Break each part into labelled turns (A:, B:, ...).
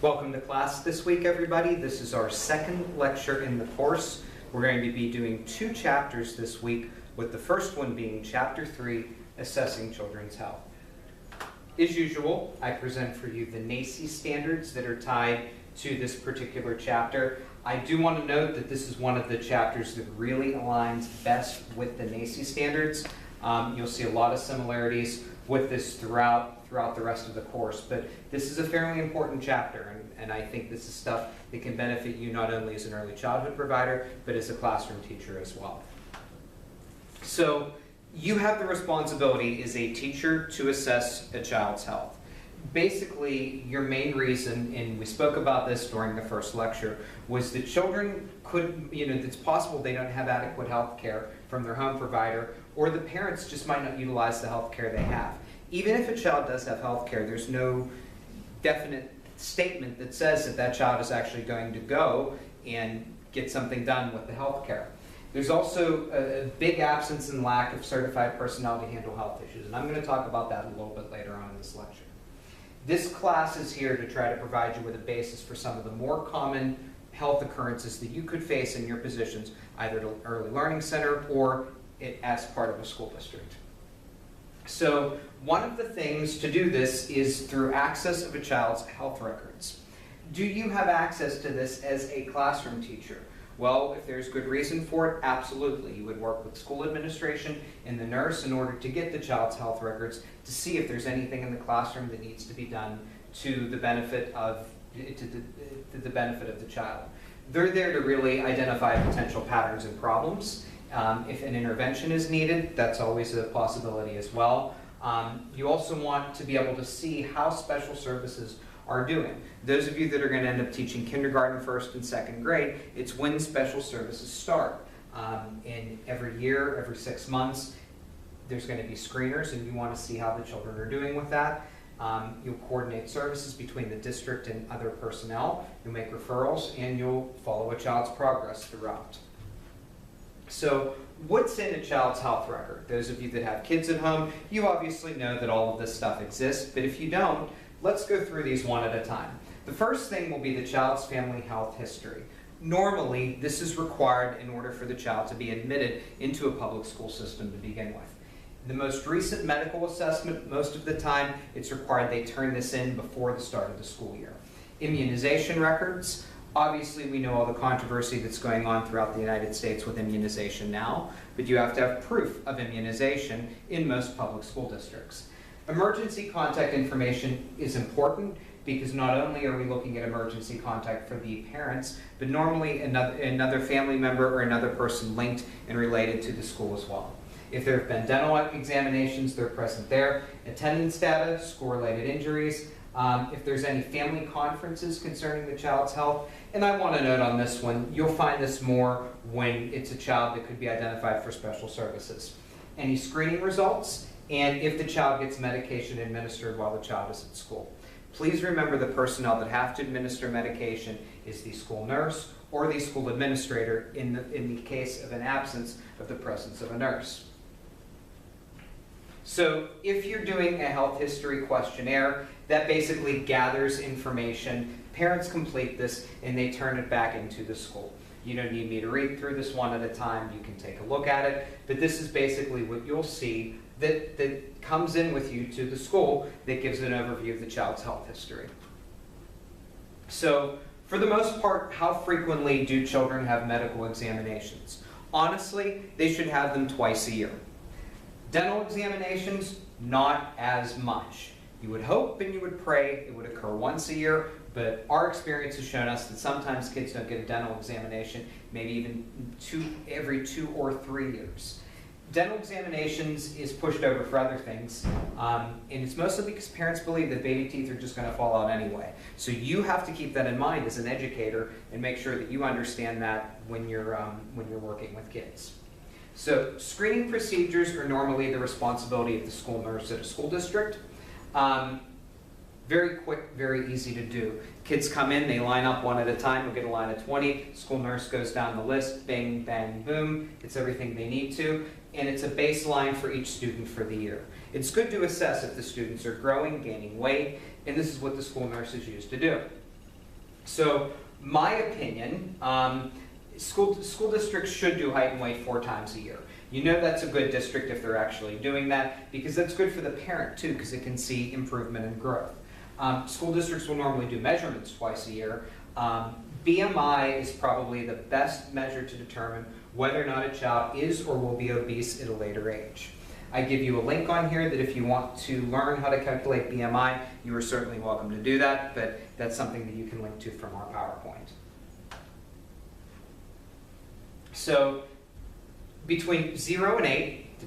A: Welcome to class this week, everybody. This is our second lecture in the course. We're going to be doing two chapters this week, with the first one being Chapter 3, Assessing Children's Health. As usual, I present for you the NACI standards that are tied to this particular chapter. I do want to note that this is one of the chapters that really aligns best with the NACI standards. You'll see a lot of similarities with this throughout the rest of the course, but this is a fairly important chapter, and I think this is stuff that can benefit you not only as an early childhood provider, but as a classroom teacher as well. So you have the responsibility as a teacher to assess a child's health. Basically, your main reason, and we spoke about this during the first lecture, was that children could, it's possible they don't have adequate health care from their home provider, or the parents just might not utilize the health care they have. Even if a child does have health care, there's no definite statement that says that that child is actually going to go and get something done with the health care. There's also a big absence and lack of certified personnel to handle health issues, and I'm going to talk about that a little bit later on in this lecture. This class is here to try to provide you with a basis for some of the more common health occurrences that you could face in your positions, either at an early learning center or as part of a school district. So one of the things to do this is through access of a child's health records. Do you have access to this as a classroom teacher? Well, if there's good reason for it, absolutely. You would work with school administration and the nurse in order to get the child's health records to see if there's anything in the classroom that needs to be done to the benefit of the child. They're there to really identify potential patterns and problems. If an intervention is needed, that's always a possibility as well. You also want to be able to see how special services are doing. Those of you that are going to end up teaching kindergarten, first and second grade, it's when special services start. And every year, every 6 months, there's going to be screeners, and you want to see how the children are doing with that. You'll coordinate services between the district and other personnel. You'll make referrals, and you'll follow a child's progress throughout. So what's in a child's health record? Those of you that have kids at home, you obviously know that all of this stuff exists, but if you don't, let's go through these one at a time. The first thing will be the child's family health history. Normally, this is required in order for the child to be admitted into a public school system to begin with. The most recent medical assessment, most of the time, it's required they turn this in before the start of the school year. Immunization records. Obviously, we know all the controversy that's going on throughout the United States with immunization now, but you have to have proof of immunization in most public school districts. Emergency contact information is important because not only are we looking at emergency contact for the parents, but normally another family member or another person linked and related to the school as well. If there have been dental examinations, they're present there. Attendance data, school-related injuries, if there's any family conferences concerning the child's health. And I want to note on this one, you'll find this more when it's a child that could be identified for special services. Any screening results, and if the child gets medication administered while the child is at school. Please remember the personnel that have to administer medication is the school nurse or the school administrator in the case of an absence of the presence of a nurse. So if you're doing a health history questionnaire, that basically gathers information. Parents complete this and they turn it back into the school. You don't need me to read through this one at a time. You can take a look at it. But this is basically what you'll see that comes in with you to the school that gives an overview of the child's health history. So for the most part, how frequently do children have medical examinations? Honestly, they should have them twice a year. Dental examinations, not as much. You would hope and you would pray it would occur once a year, but our experience has shown us that sometimes kids don't get a dental examination, maybe even every 2 or 3 years. Dental examinations is pushed over for other things, and it's mostly because parents believe that baby teeth are just going to fall out anyway. So you have to keep that in mind as an educator and make sure that you understand that when you're working with kids. So screening procedures are normally the responsibility of the school nurse at a school district. Very quick, very easy to do. Kids come in, they line up one at a time, you'll get a line of 20, school nurse goes down the list, bang, bang, boom, it's everything they need to, and it's a baseline for each student for the year. It's good to assess if the students are growing, gaining weight, and this is what the school nurses use to do. So my opinion, school districts should do height and weight 4 times a year. You know that's a good district if they're actually doing that, because that's good for the parent too, because it can see improvement and growth. School districts will normally do measurements twice a year. BMI is probably the best measure to determine whether or not a child is or will be obese at a later age. I give you a link on here that if you want to learn how to calculate BMI, you are certainly welcome to do that, but that's something that you can link to from our PowerPoint. So between 0 and 8,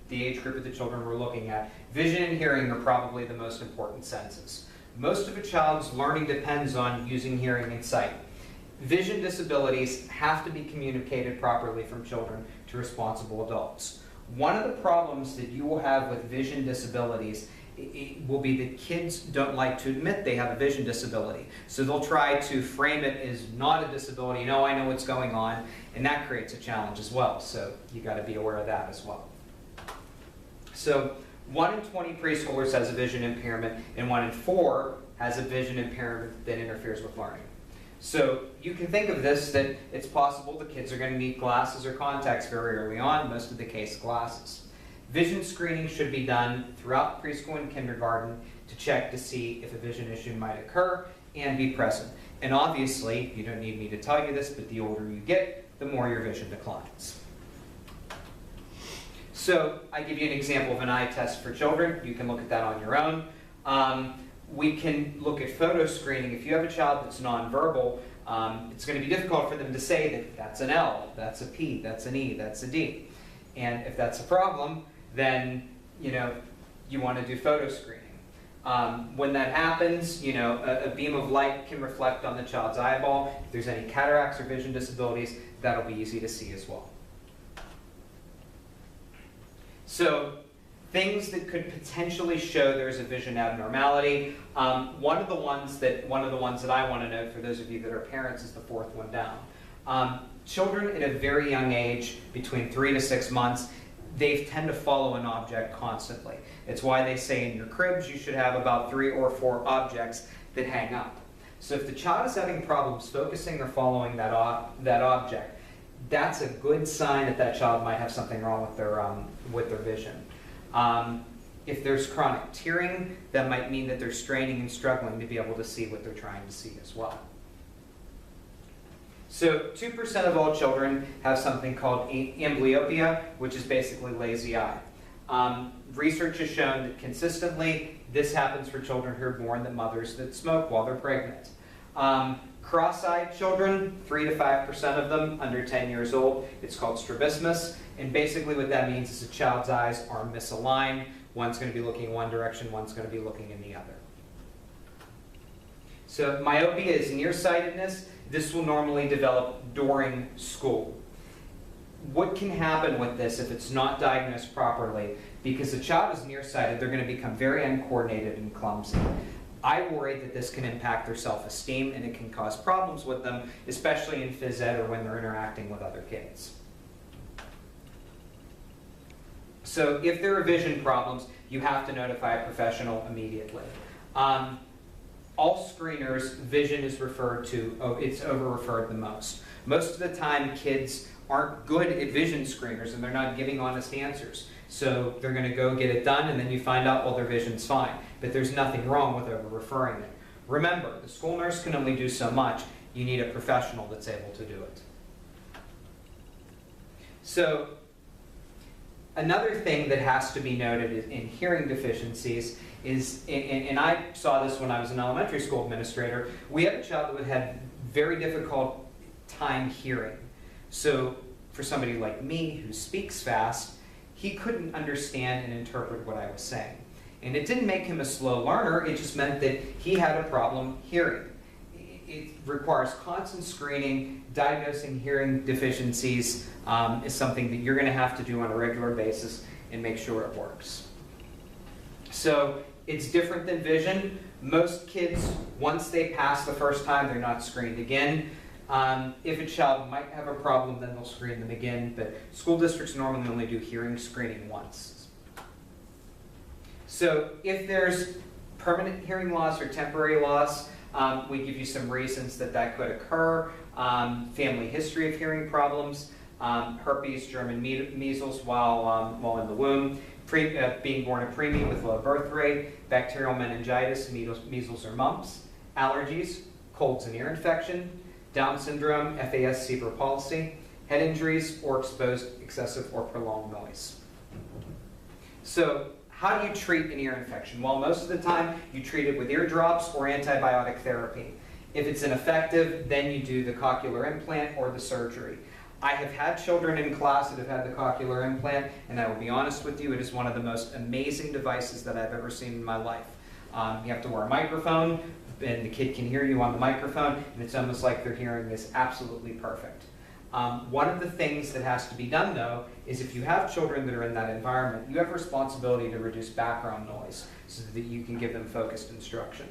A: the age group of the children we're looking at, vision and hearing are probably the most important senses. Most of a child's learning depends on using hearing and sight. Vision disabilities have to be communicated properly from children to responsible adults. One of the problems that you will have with vision disabilities will be that kids don't like to admit they have a vision disability. So they'll try to frame it as not a disability. No, I know what's going on, and that creates a challenge as well. So you got to be aware of that as well. So 1 in 20 preschoolers has a vision impairment, and 1 in 4 has a vision impairment that interferes with learning. So you can think of this that it's possible the kids are going to need glasses or contacts very early on, most of the case glasses. Vision screening should be done throughout preschool and kindergarten to check to see if a vision issue might occur and be present. And obviously, you don't need me to tell you this, but the older you get, the more your vision declines. So I give you an example of an eye test for children. You can look at that on your own. We can look at photo screening. If you have a child that's nonverbal, it's going to be difficult for them to say that that's an L, that's a P, that's an E, that's a D. And if that's a problem, then you want to do photo screening. When that happens, a beam of light can reflect on the child's eyeball. If there's any cataracts or vision disabilities, that'll be easy to see as well. So things that could potentially show there's a vision abnormality. One of the ones that I want to note for those of you that are parents is the 4th one down. Children at a very young age, between 3 to 6 months, they tend to follow an object constantly. It's why they say in your cribs you should have about 3 or 4 objects that hang up. So if the child is having problems focusing or following that object, that's a good sign that that child might have something wrong with their vision. If there's chronic tearing, that might mean that they're straining and struggling to be able to see what they're trying to see as well. So 2% of all children have something called amblyopia, which is basically lazy eye. Research has shown that consistently this happens for children who are born to mothers that smoke while they're pregnant. Cross-eyed children, 3 to 5% of them under 10 years old, it's called strabismus. And basically what that means is a child's eyes are misaligned. One's going to be looking in one direction, one's going to be looking in the other. So myopia is nearsightedness. This will normally develop during school. What can happen with this if it's not diagnosed properly? Because the child is nearsighted, they're going to become very uncoordinated and clumsy. I worry that this can impact their self-esteem and it can cause problems with them, especially in phys ed or when they're interacting with other kids. So if there are vision problems, you have to notify a professional immediately. All screeners, vision is referred to, it's over-referred the most. Most of the time, kids aren't good at vision screeners and they're not giving honest answers. So they're going to go get it done and then you find out, well, their vision's fine. But there's nothing wrong with over-referring it. Remember, the school nurse can only do so much. You need a professional that's able to do it. So another thing that has to be noted in hearing deficiencies is, and I saw this when I was an elementary school administrator, we had a child who had very difficult time hearing. So for somebody like me who speaks fast, he couldn't understand and interpret what I was saying. And it didn't make him a slow learner, it just meant that he had a problem hearing. It requires constant screening. Diagnosing hearing deficiencies is something that you're going to have to do on a regular basis and make sure it works. So it's different than vision. Most kids, once they pass the first time, they're not screened again. If a child might have a problem, then they'll screen them again, but school districts normally only do hearing screening once. So if there's permanent hearing loss or temporary loss, We give you some reasons that could occur, family history of hearing problems, herpes, German measles while in the womb, being born a preemie with low birth rate, bacterial meningitis, measles or mumps, allergies, colds and ear infection, Down syndrome, FAS, cerebral palsy, head injuries, or exposed excessive or prolonged noise. So how do you treat an ear infection? Well, most of the time you treat it with ear drops or antibiotic therapy. If it's ineffective, then you do the cochlear implant or the surgery. I have had children in class that have had the cochlear implant, and I will be honest with you, it is one of the most amazing devices that I've ever seen in my life. You have to wear a microphone, and the kid can hear you on the microphone, and it's almost like their hearing is absolutely perfect. One of the things that has to be done, though, is if you have children that are in that environment, you have a responsibility to reduce background noise so that you can give them focused instruction.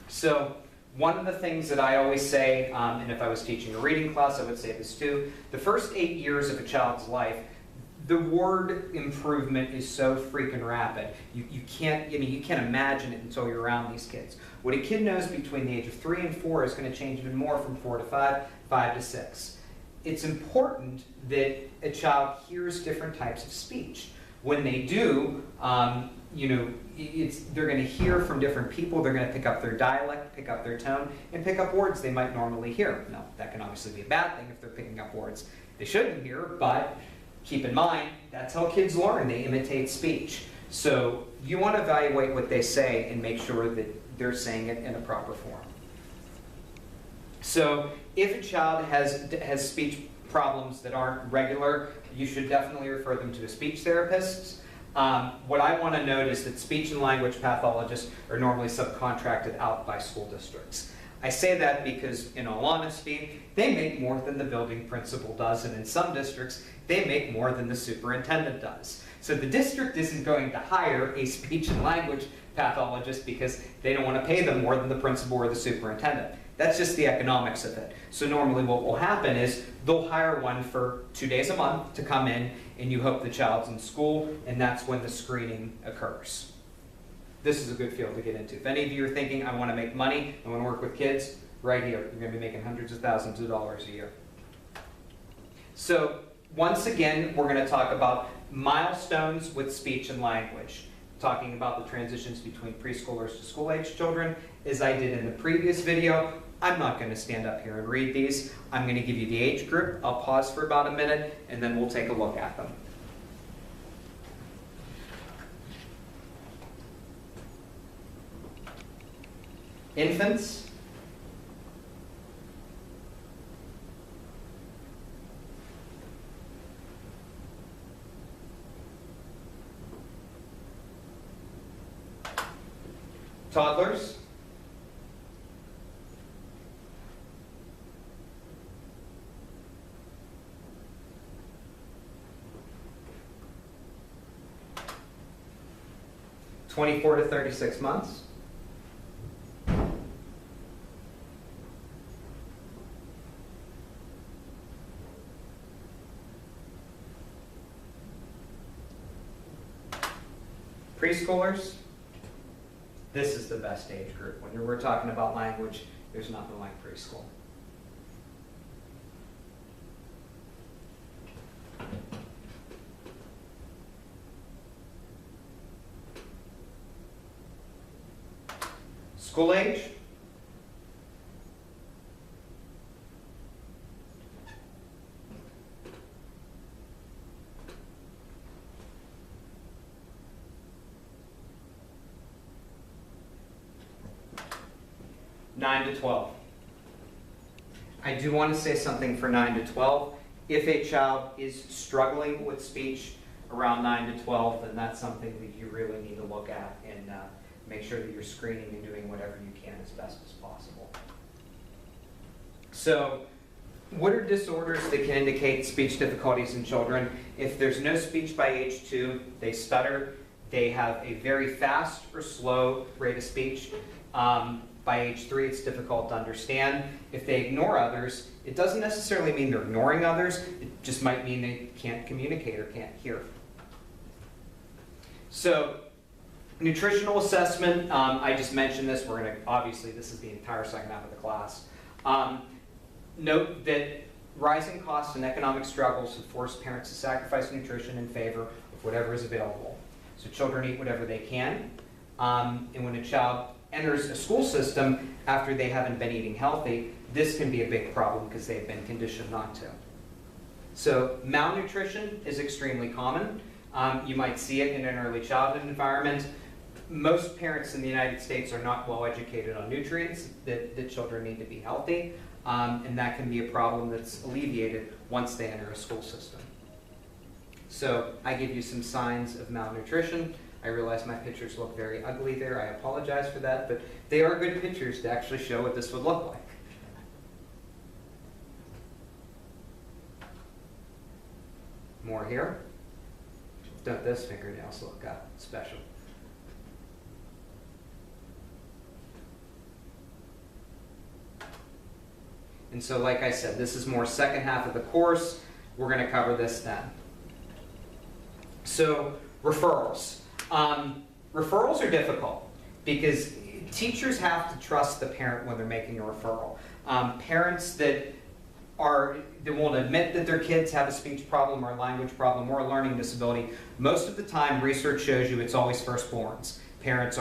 A: So one of the things that I always say, and if I was teaching a reading class, I would say this too, the first 8 years of a child's life, the word improvement is so freaking rapid. You can't imagine it until you're around these kids. What a kid knows between the age of 3 and 4 is going to change even more from 4 to 5, 5 to 6. It's important that a child hears different types of speech. When they do, they're going to hear from different people. They're going to pick up their dialect, pick up their tone, and pick up words they might normally hear. Now, that can obviously be a bad thing if they're picking up words they shouldn't hear, but keep in mind, that's how kids learn. They imitate speech. So you want to evaluate what they say and make sure that they're saying it in a proper form. So if a child has speech problems that aren't regular, you should definitely refer them to a speech therapist. What I want to note is that speech and language pathologists are normally subcontracted out by school districts. I say that because, in all honesty, they make more than the building principal does, and in some districts, they make more than the superintendent does. So the district isn't going to hire a speech and language pathologist because they don't want to pay them more than the principal or the superintendent. That's just the economics of it. So normally what will happen is they'll hire one for 2 days a month to come in, and you hope the child's in school, and that's when the screening occurs. This is a good field to get into. If any of you are thinking, I want to make money, I want to work with kids, right here. You're going to be making hundreds of thousands of dollars a year. So once again, we're going to talk about milestones with speech and language, talking about the transitions between preschoolers to school-age children. As I did in the previous video, I'm not going to stand up here and read these. I'm going to give you the age group. I'll pause for about a minute, and then we'll take a look at them. Infants, toddlers, (24 to 36 months), preschoolers. This is the best age group. When we're talking about language, there's nothing like preschool. School age. (9 to 12). I do want to say something for 9 to 12. If a child is struggling with speech around 9 to 12, then that's something that you really need to look at and make sure that you're screening and doing whatever you can as best as possible. So, what are disorders that can indicate speech difficulties in children? If there's no speech by age 2, they stutter, they have a very fast or slow rate of speech. By age 3, it's difficult to understand. If they ignore others, it doesn't necessarily mean they're ignoring others. It just might mean they can't communicate or can't hear. So Nutritional assessment, I just mentioned this. We're going to, obviously, this is the entire second half of the class. Note that rising costs and economic struggles have forced parents to sacrifice nutrition in favor of whatever is available. So children eat whatever they can. And when a child enters a school system after they haven't been eating healthy, this can be a big problem because they've been conditioned not to. So malnutrition is extremely common. You might see it in an early childhood environment. Most parents in the United States are not well educated on nutrients that children need to be healthy, and that can be a problem that's alleviated once they enter a school system. So I give you some signs of malnutrition. I realize my pictures look very ugly there. I apologize for that, but they are good pictures to actually show what this would look like. More here. Don't those fingernails look special? And so, like I said, this is more second half of the course. We're going to cover this then. So, referrals. Referrals are difficult because teachers have to trust the parent when they're making a referral. Parents that won't admit that their kids have a speech problem or a language problem or a learning disability, most of the time research shows you it's always firstborns. Parents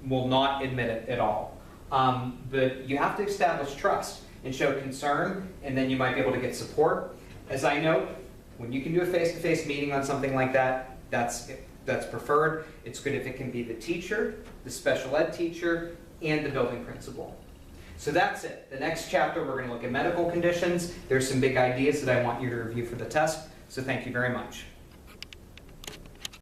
A: will not admit it at all. But you have to establish trust and show concern, and then you might be able to get support. As I note, when you can do a face-to-face meeting on something like that, that's preferred. It's good if it can be the teacher, the special ed teacher, and the building principal. So that's it. The next chapter, we're going to look at medical conditions. There's some big ideas that I want you to review for the test, so thank you very much.